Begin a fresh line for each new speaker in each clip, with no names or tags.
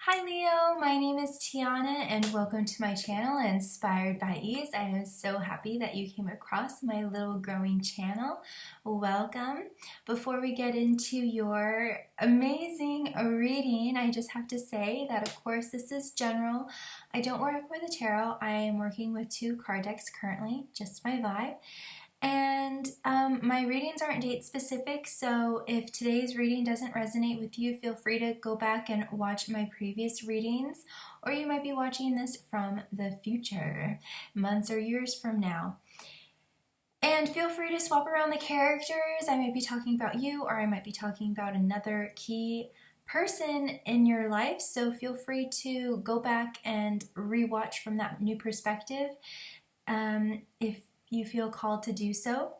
Hi Leo, my name is Tiana and welcome to my channel Inspired by Ease. I am so happy that you came across my little growing channel. Welcome. Before we get into your amazing reading, I just have to say that of course this is general. I don't work with a tarot. I am working with two card decks currently, just my vibe. And my readings aren't date specific, so if today's reading doesn't resonate with you, feel free to go back and watch my previous readings, or you might be watching this from the future, months or years from now. And feel free to swap around the characters. I might be talking about you, or I might be talking about another key person in your life, so feel free to go back and rewatch from that new perspective if you feel called to do so.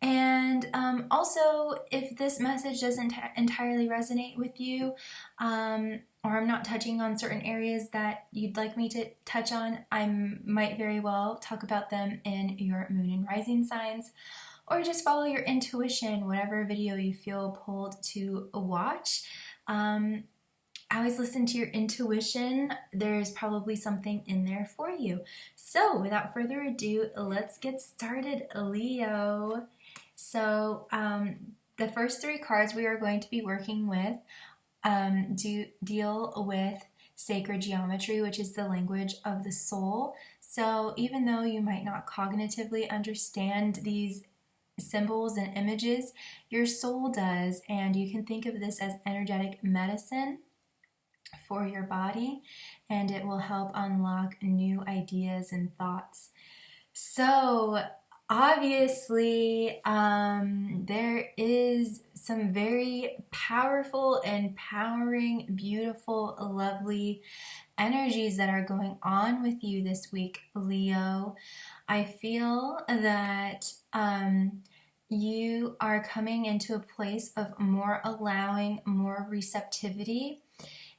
And also, if this message doesn't entirely resonate with you, or I'm not touching on certain areas that you'd like me to touch on, I might very well talk about them in your moon and rising signs, or just follow your intuition, whatever video you feel pulled to watch. I always listen to your intuition. There's probably something in there for you. So without further ado, let's get started, Leo. So the first three cards we are going to be working with deal with sacred geometry, which is the language of the soul. So even though you might not cognitively understand these symbols and images, your soul does, and you can think of this as energetic medicine for your body, and it will help unlock new ideas and thoughts. So obviously there is some very powerful, empowering, beautiful, lovely energies that are going on with you this week, Leo. I feel that you are coming into a place of more allowing, more receptivity.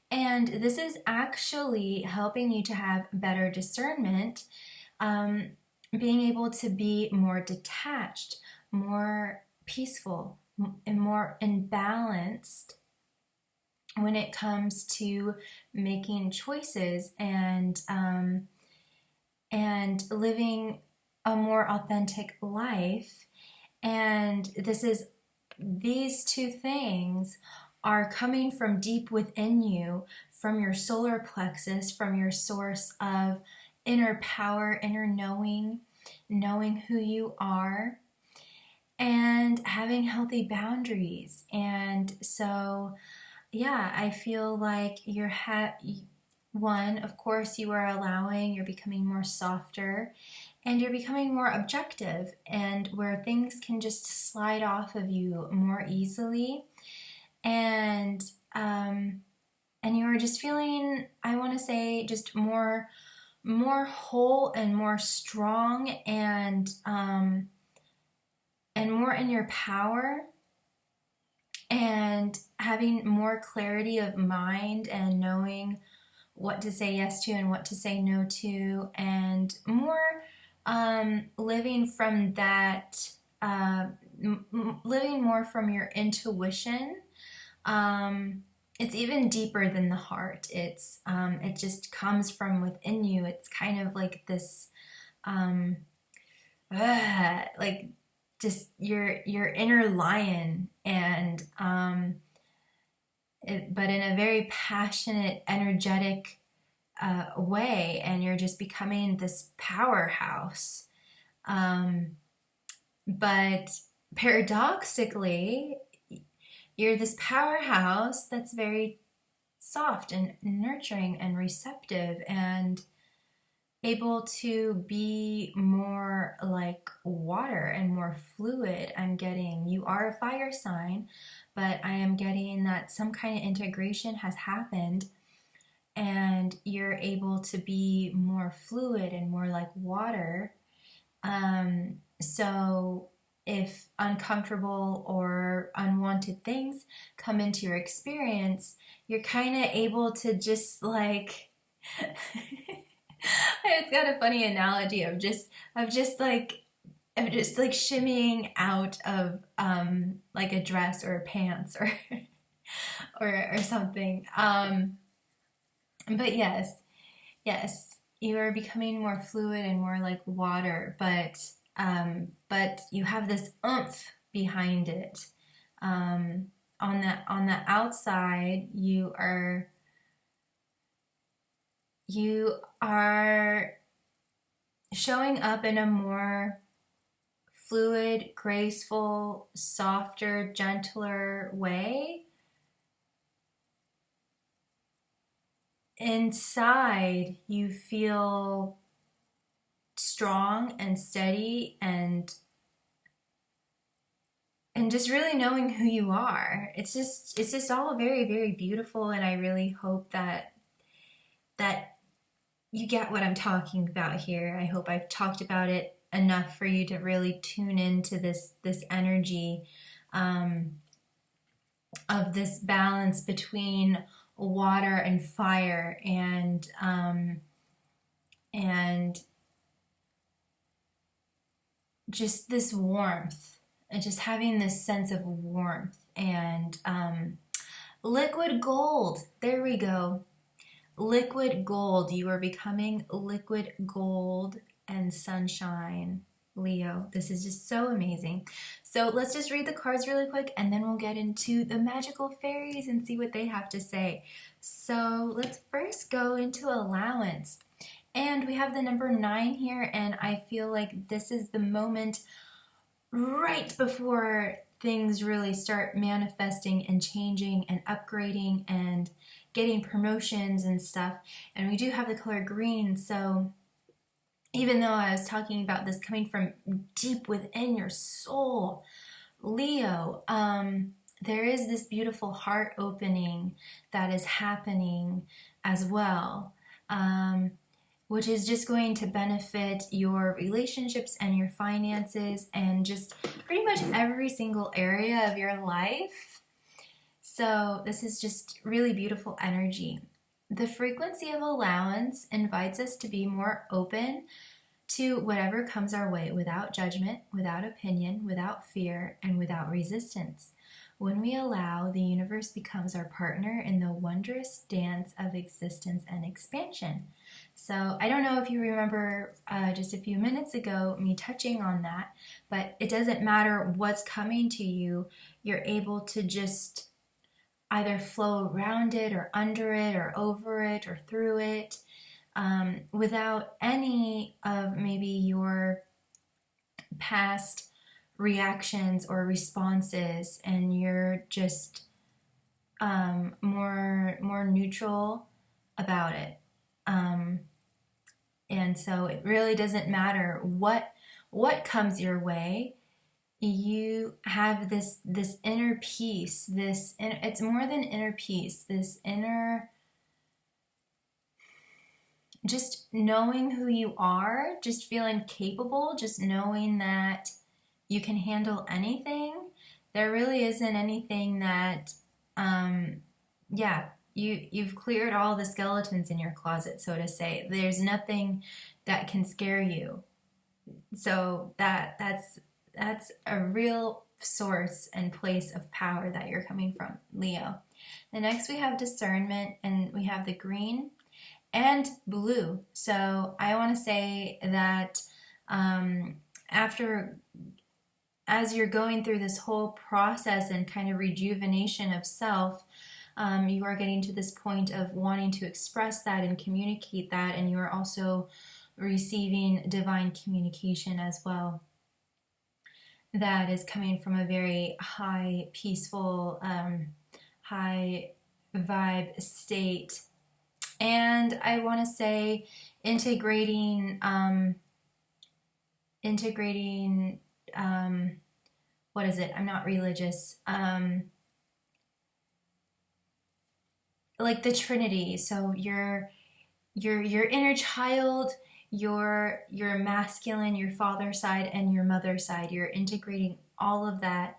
And this is actually helping you to have better discernment, being able to be more detached, more peaceful, and more imbalanced when it comes to making choices and living a more authentic life. And these two things are coming from deep within you, from your solar plexus, from your source of inner power, inner knowing who you are, and having healthy boundaries. And so, yeah, I feel like one, of course, you are allowing, you're becoming more softer, and you're becoming more objective, and where things can just slide off of you more easily. And you are just feeling, I want to say, just more whole and more strong and more in your power, and having more clarity of mind and knowing what to say yes to and what to say no to, and more living from that, living more from your intuition. It's even deeper than the heart. It just comes from within you. It's kind of like this, like just your inner lion, and but in a very passionate, energetic way, and you're just becoming this powerhouse. But paradoxically, you're this powerhouse that's very soft and nurturing and receptive and able to be more like water and more fluid. You are a fire sign, but I am getting that some kind of integration has happened, and you're able to be more fluid and more like water. So if uncomfortable or unwanted things come into your experience, you're kind of able to just like it's got a funny analogy of just shimmying out of like a dress or pants or or something. But yes, you are becoming more fluid and more like water, but you have this oomph behind it. On the outside, you are showing up in a more fluid, graceful, softer, gentler way. Inside, you feel strong and steady and just really knowing who you are. It's just all very, very beautiful, and I really hope that you get what I'm talking about here. I hope I've talked about it enough for you to really tune into this energy, um, of this balance between water and fire, and just this warmth, and just having this sense of warmth and liquid gold. There we go. Liquid gold. You are becoming liquid gold and sunshine, Leo. This is just so amazing. So let's just read the cards really quick, and then we'll get into the magical fairies and see what they have to say. So let's first go into allowance. And we have the number 9 here, and I feel like this is the moment right before things really start manifesting and changing and upgrading and getting promotions and stuff. And we do have the color green, so even though I was talking about this coming from deep within your soul, Leo, there is this beautiful heart opening that is happening as well, which is just going to benefit your relationships and your finances and just pretty much every single area of your life. So this is just really beautiful energy. The frequency of allowance invites us to be more open to whatever comes our way without judgment, without opinion, without fear, and without resistance. When we allow, the universe becomes our partner in the wondrous dance of existence and expansion. So I don't know if you remember just a few minutes ago me touching on that, but it doesn't matter what's coming to you, you're able to just either flow around it or under it or over it or through it, without any of maybe your past reactions or responses, and you're just more neutral about it. And so it really doesn't matter what comes your way. You have this inner peace. It's more than inner peace. This inner, just knowing who you are, just feeling capable, just knowing that you can handle anything. There really isn't anything that, you've cleared all the skeletons in your closet, so to say. There's nothing that can scare you. So that's a real source and place of power that you're coming from, Leo. The next we have discernment, and we have the green and blue. So I want to say that as you're going through this whole process and kind of rejuvenation of self, you are getting to this point of wanting to express that and communicate that, and you are also receiving divine communication as well. That is coming from a very high, peaceful, high vibe state. And I want to say integrating, what is it? I'm not religious. Like the Trinity. So your inner child, your masculine, your father side, and your mother side. You're integrating all of that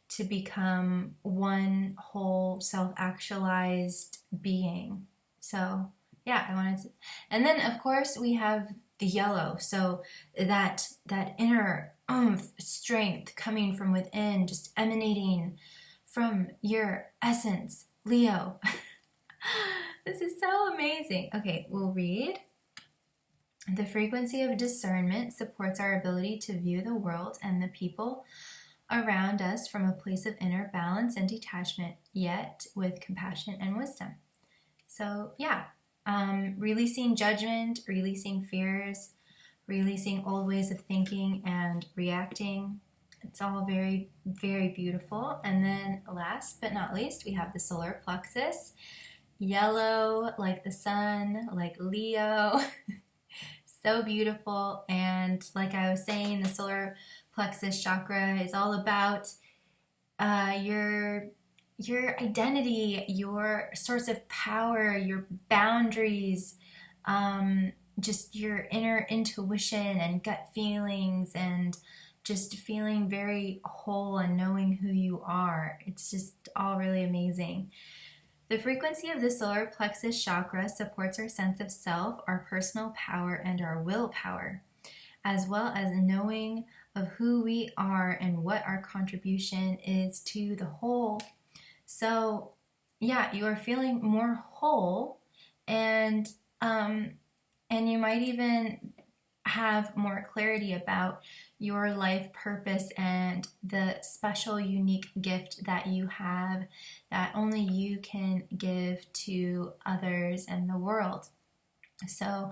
to become one whole self-actualized being. So yeah, I wanted to. And then of course we have the yellow. So that inner strength coming from within, just emanating from your essence, Leo. This is so amazing. Okay, we'll read. The frequency of discernment supports our ability to view the world and the people around us from a place of inner balance and detachment, yet with compassion and wisdom. So yeah, releasing judgment, releasing fears, releasing old ways of thinking and reacting. It's all very, very beautiful. And then last but not least, we have the solar plexus. Yellow, like the sun, like Leo. So beautiful. And like I was saying, the solar plexus chakra is all about your identity, your source of power, your boundaries, just your inner intuition and gut feelings, and just feeling very whole and knowing who you are. It's just all really amazing. The frequency of the solar plexus chakra supports our sense of self, our personal power, and our willpower, as well as knowing of who we are and what our contribution is to the whole. So, yeah, you are feeling more whole, and you might even have more clarity about your life purpose and the special, unique gift that you have that only you can give to others and the world. So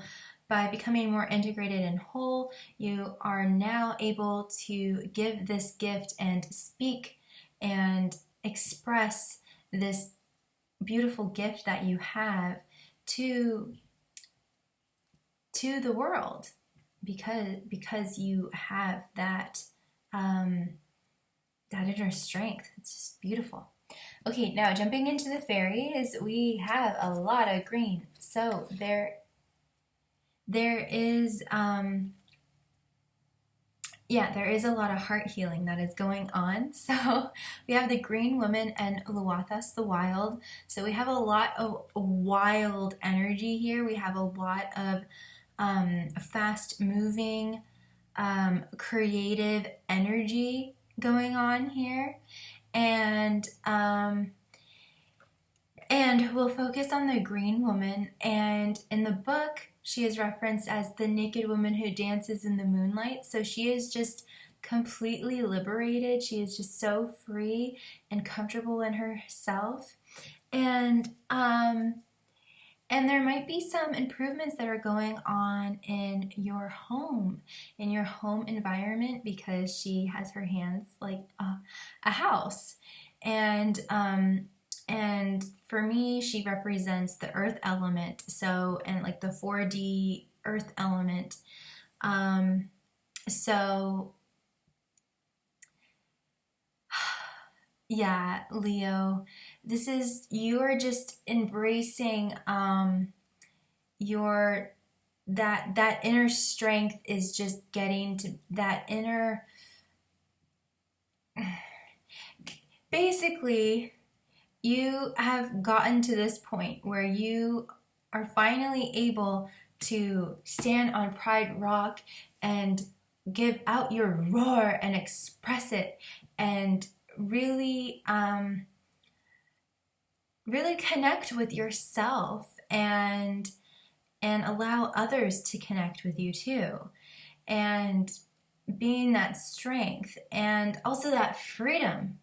by becoming more integrated and whole, you are now able to give this gift and speak and express this beautiful gift that you have to the world, because you have that that inner strength. It's just beautiful. Okay, now jumping into the fairies, we have a lot of green. So there is there is a lot of heart healing that is going on. So we have the Green Woman and Luathas the Wild. So we have a lot of wild energy here. We have a lot of fast moving, creative energy going on here. And we'll focus on the Green Woman. And in the book, she is referenced as the naked woman who dances in the moonlight. So she is just completely liberated. She is just so free and comfortable in herself. And there might be some improvements that are going on in your home environment, because she has her hands like a house. And for me, she represents the earth element. So, and like the 4D earth element. So yeah, Leo, this is, you are just embracing your that inner strength is just getting to that inner, basically you have gotten to this point where you are finally able to stand on Pride Rock and give out your roar and express it, and really really connect with yourself, and allow others to connect with you too, and being that strength and also that freedom,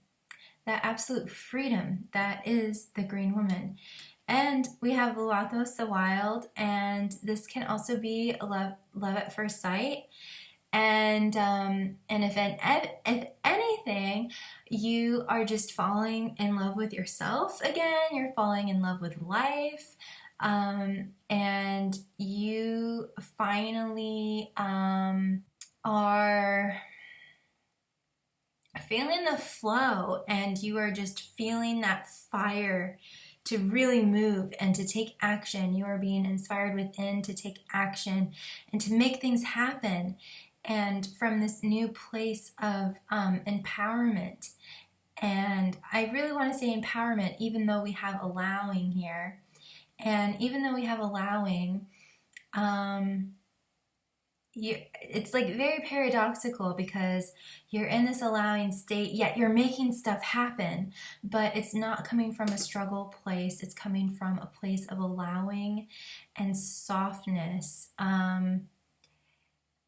that absolute freedom that is the Green Woman. And we have Luathos the Wild, and this can also be love at first sight. And if anything, you are just falling in love with yourself again. You're falling in love with life, and you finally are feeling the flow, and you are just feeling that fire to really move and to take action. You are being inspired within to take action and to make things happen, and from this new place of empowerment. And I really want to say empowerment, even though we have allowing here, and even though we have allowing, it's like very paradoxical because you're in this allowing state, yet you're making stuff happen, but it's not coming from a struggle place. It's coming from a place of allowing and softness.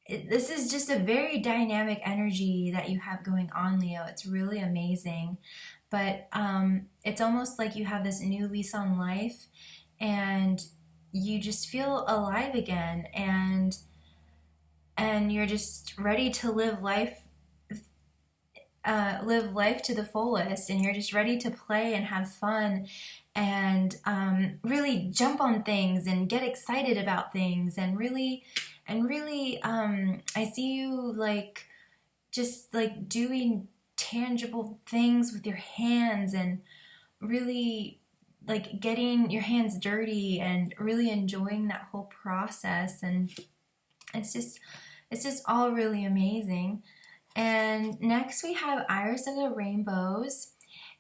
This is just a very dynamic energy that you have going on, Leo. It's really amazing. But it's almost like you have this new lease on life and you just feel alive again, and you're just ready to live life to the fullest, and you're just ready to play and have fun and really jump on things and get excited about things and really I see you like just like doing tangible things with your hands and really like getting your hands dirty and really enjoying that whole process. And it's just all really amazing. And next we have Iris of the Rainbows.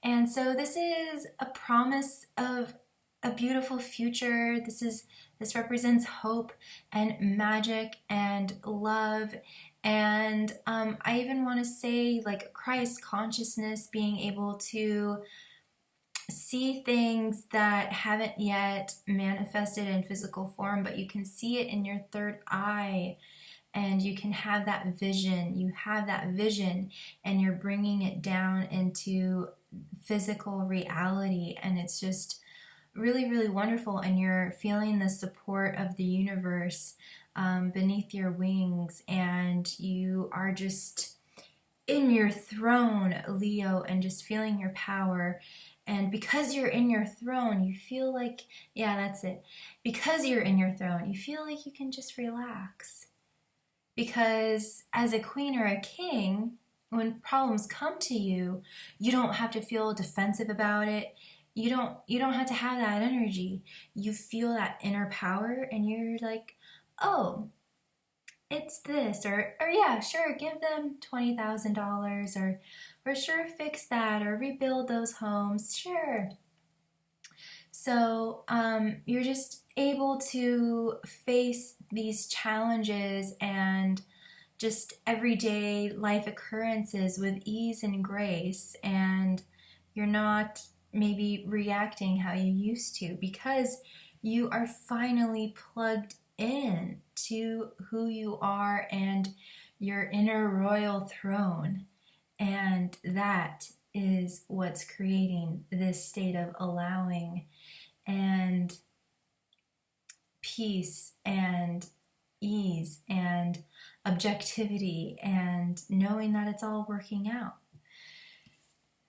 And so this is a promise of a beautiful future. This represents hope and magic and love. And I even want to say like Christ consciousness, being able to see things that haven't yet manifested in physical form, but you can see it in your third eye. And you can have that vision. You have that vision and you're bringing it down into physical reality. And it's just really, really wonderful. And you're feeling the support of the universe beneath your wings. And you are just in your throne, Leo, and just feeling your power. And because you're in your throne, you feel like, yeah, that's it. Because you're in your throne, you feel like you can just relax. Because as a queen or a king, when problems come to you, you don't have to feel defensive about it. You don't have to have that energy. You feel that inner power and you're like, oh, it's this, or yeah, sure, give them $20,000, or sure, fix that, or rebuild those homes, sure. So you're just able to face these challenges and just everyday life occurrences with ease and grace, and you're not maybe reacting how you used to because you are finally plugged in to who you are and your inner royal throne. And that is what's creating this state of allowing and peace and ease and objectivity and knowing that it's all working out.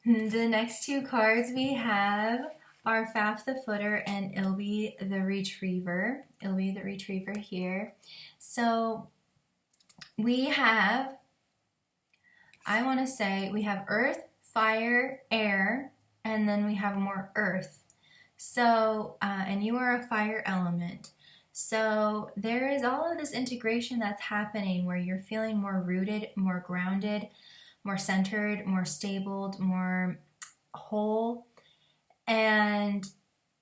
The next two cards we have are Faf the Footer and Ilby the Retriever. Ilby the Retriever here. So we have, I want to say, we have earth, fire, air, and then we have more earth. So, and you are a fire element. So there is all of this integration that's happening where you're feeling more rooted, more grounded, more centered, more stable, more whole, and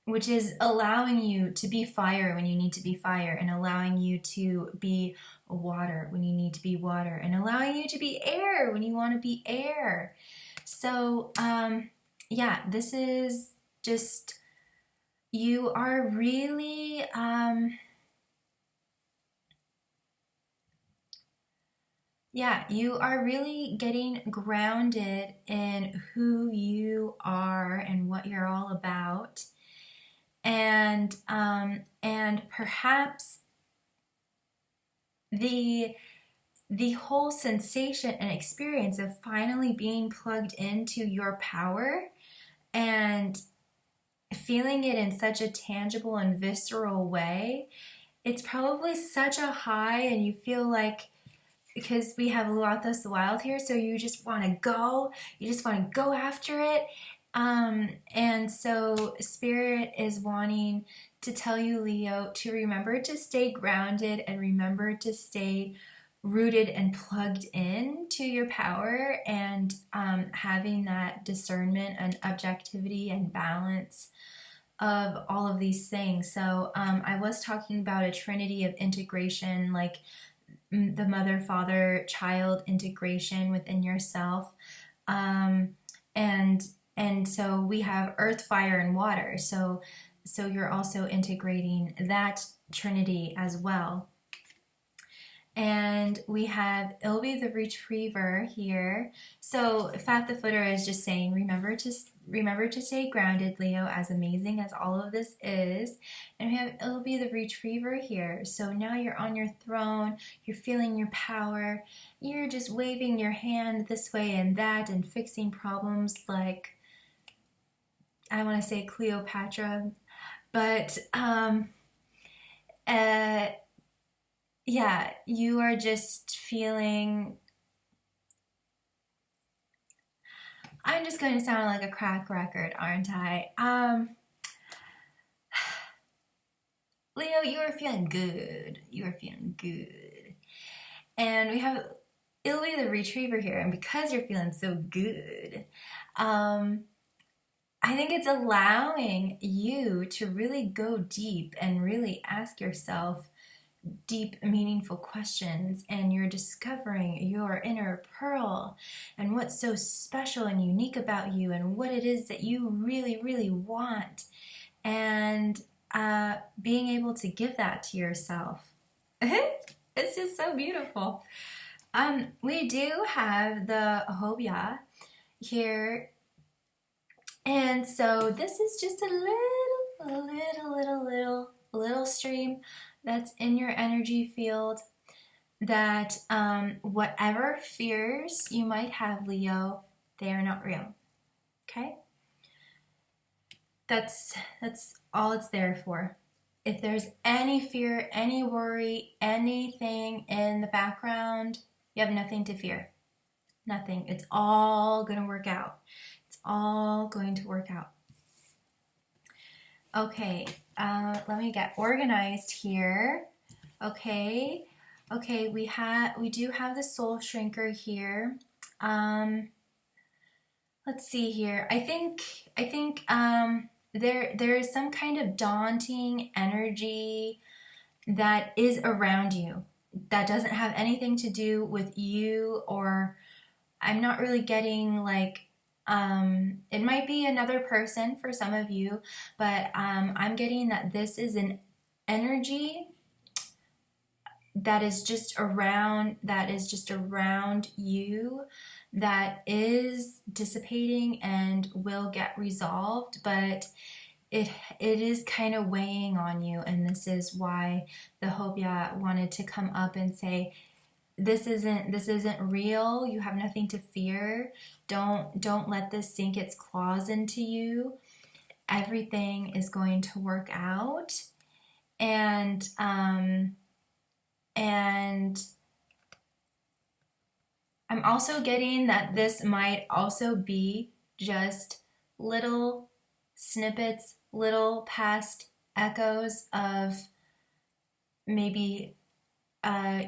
which is allowing you to be fire when you need to be fire, and allowing you to be water when you need to be water, and allowing you to be air when you want to be air. So yeah, this is just, you are really you are really getting grounded in who you are and what you're all about. And perhaps the whole sensation and experience of finally being plugged into your power and feeling it in such a tangible and visceral way, it's probably such a high, and you feel like, because we have Luathos the Wild here, so you just want to go after it. And so Spirit is wanting to tell you, Leo, to remember to stay grounded and remember to stay rooted and plugged in to your power, and having that discernment and objectivity and balance of all of these things. So I was talking about a trinity of integration, like the mother, father, child integration within yourself. Um, and so we have earth, fire, and water. So you're also integrating that trinity as well. And we have Ilby the Retriever here. So Fat the Footer is just saying, remember to stay grounded, Leo, as amazing as all of this is. And we have Ilby the Retriever here. So now you're on your throne, you're feeling your power, you're just waving your hand this way and that and fixing problems like, I want to say Cleopatra, but yeah, you are just feeling, I'm just going to sound like a crack record, aren't I? Leo, you are feeling good. You are feeling good. And we have Illy the Retriever here, and because you're feeling so good, I think it's allowing you to really go deep and really ask yourself deep, meaningful questions, and you're discovering your inner pearl and what's so special and unique about you and what it is that you really, really want, and being able to give that to yourself. It's just so beautiful. We do have the Hobia here, and so this is just a little stream that's in your energy field that whatever fears you might have, Leo, they are not real. Okay? That's all it's there for. If there's any fear, any worry, anything in the background, you have nothing to fear. Nothing. It's all going to work out. It's all going to work out. Okay, let me get organized here. Okay, we do have the soul shrinker here. Let's see here. I think there is some kind of daunting energy that is around you that doesn't have anything to do with you, or I'm not really getting like, it might be another person for some of you, but I'm getting that this is an energy that is just around you, that is dissipating and will get resolved, but it is kind of weighing on you, and this is why the Hobia wanted to come up and say, this isn't real. You have nothing to fear. Don't let this sink its claws into you. Everything is going to work out. And I'm also getting that this might also be just little snippets, little past echoes of maybe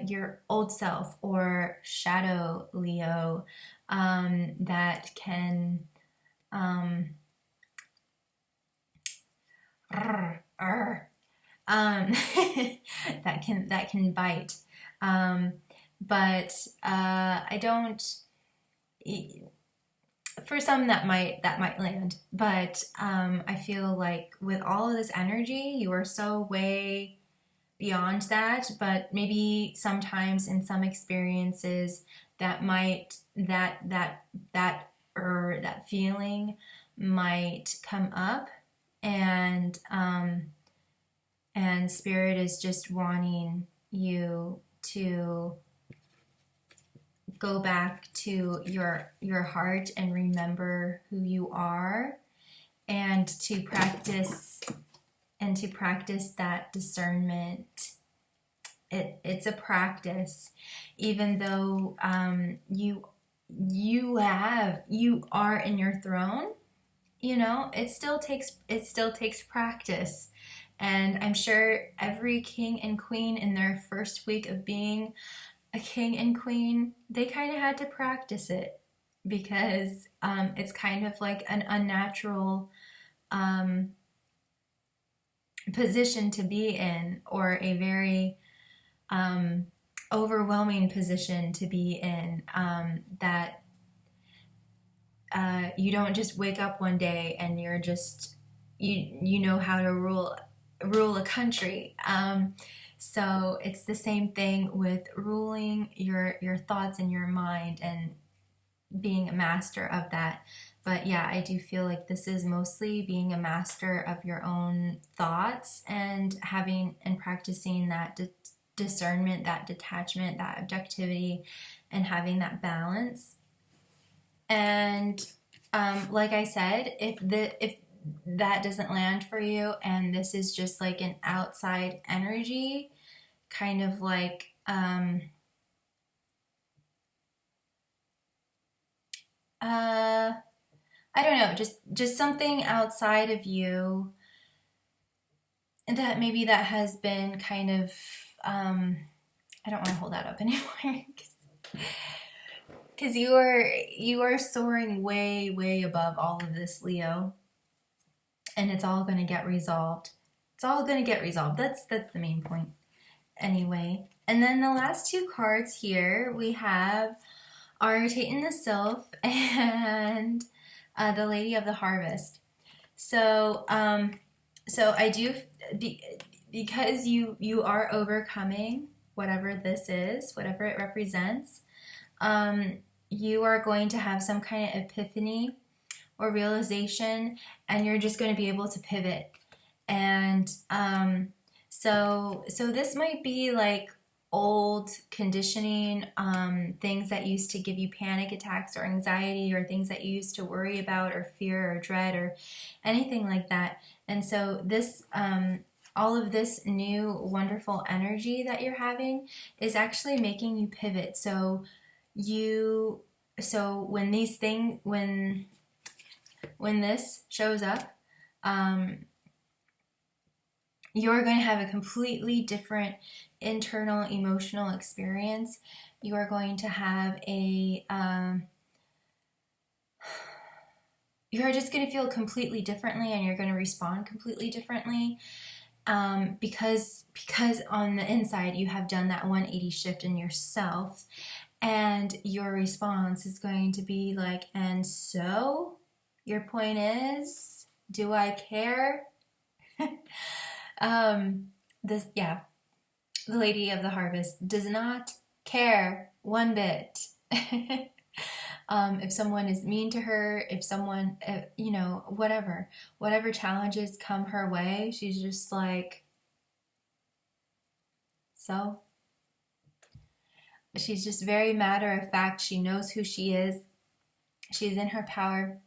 your old self or shadow Leo, that can that can bite, but I don't. For some that might land, but I feel like with all of this energy, you are so way beyond that. But maybe sometimes in some experiences that feeling might come up, and spirit is just wanting you to go back to your heart and remember who you are, and to practice that discernment. It's a practice, even though you are in your throne. It still takes practice. And I'm sure every king and queen in their first week of being a king and queen, they kind of had to practice it, because it's kind of like an unnatural position to be in, or a very overwhelming position to be in, that you don't just wake up one day and you're just you know how to rule a country. So it's the same thing with ruling your thoughts in your mind and being a master of that. But yeah, I do feel like this is mostly being a master of your own thoughts and having and practicing that discernment, that detachment, that objectivity, and having that balance. And like I said, if that doesn't land for you and this is just like an outside energy, kind of like I don't know, just something outside of you that maybe that has been kind of I don't want to hold that up anymore because you are soaring way above all of this, Leo, and it's all going to get resolved. It's all going to get resolved. That's the main point anyway. And then the last two cards here we have are Tianah the Sylph and the Lady of the Harvest. So so I do, because you are overcoming whatever this is, whatever it represents. You are going to have some kind of epiphany or realization, and you're just going to be able to pivot. And so this might be like old conditioning, things that used to give you panic attacks or anxiety, or things that you used to worry about or fear or dread or anything like that. And so this all of this new wonderful energy that you're having is actually making you pivot. So when these things when this shows up, you're going to have a completely different internal emotional experience. You are going to have you're just going to feel completely differently, and you're going to respond completely differently, because on the inside you have done that 180 shift in yourself, and your response is going to be like, and so your point is, do I care? The Lady of the Harvest does not care one bit. If someone is mean to her, if someone, whatever challenges come her way, she's just like, so. She's just very matter of fact. She knows who she is. She's in her power.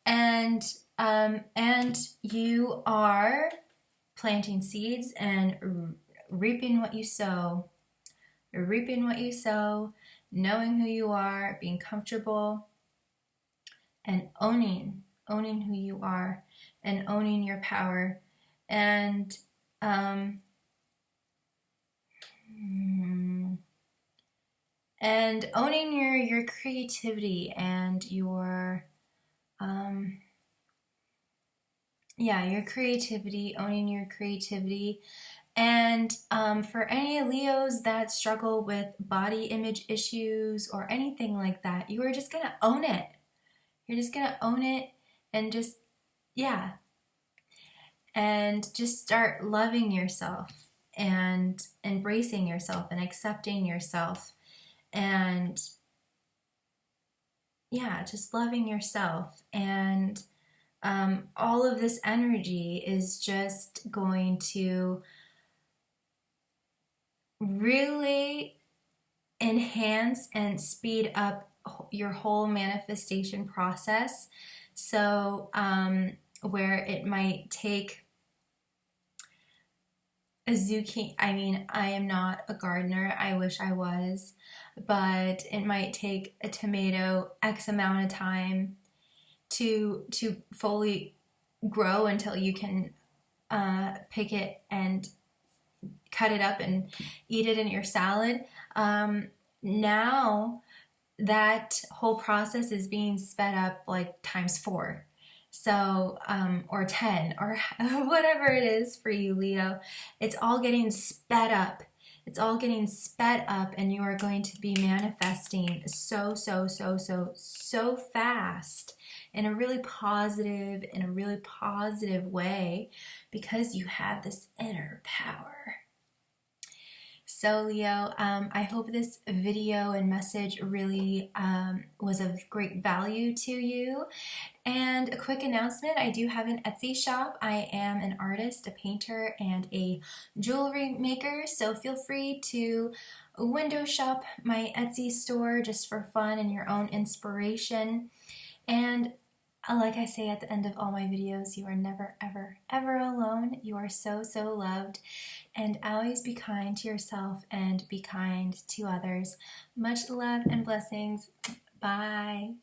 And you are planting seeds and reaping what you sow. You're reaping what you sow, knowing who you are, being comfortable, and owning who you are, and owning your power, and owning your creativity and your your creativity, owning your creativity. And for any Leos that struggle with body image issues or anything like that, you are just going to own it. You're just going to own it and just, and just start loving yourself and embracing yourself and accepting yourself, and just loving yourself. And all of this energy is just going to really enhance and speed up your whole manifestation process. So where it might take a zucchini, I am not a gardener, I wish I was, but it might take a tomato X amount of time to fully grow until you can pick it and cut it up and eat it in your salad. Now that whole process is being sped up like ×4. So, or 10, or whatever it is for you, Leo. It's all getting sped up. It's all getting sped up, and you are going to be manifesting so fast in a really positive way, because you have this inner power. So Leo, I hope this video and message really was of great value to you. And a quick announcement, I do have an Etsy shop. I am an artist, a painter, and a jewelry maker, so feel free to window shop my Etsy store just for fun and your own inspiration. And like I say at the end of all my videos, you are never, ever alone. You are so loved. And always be kind to yourself and be kind to others. Much love and blessings. Bye.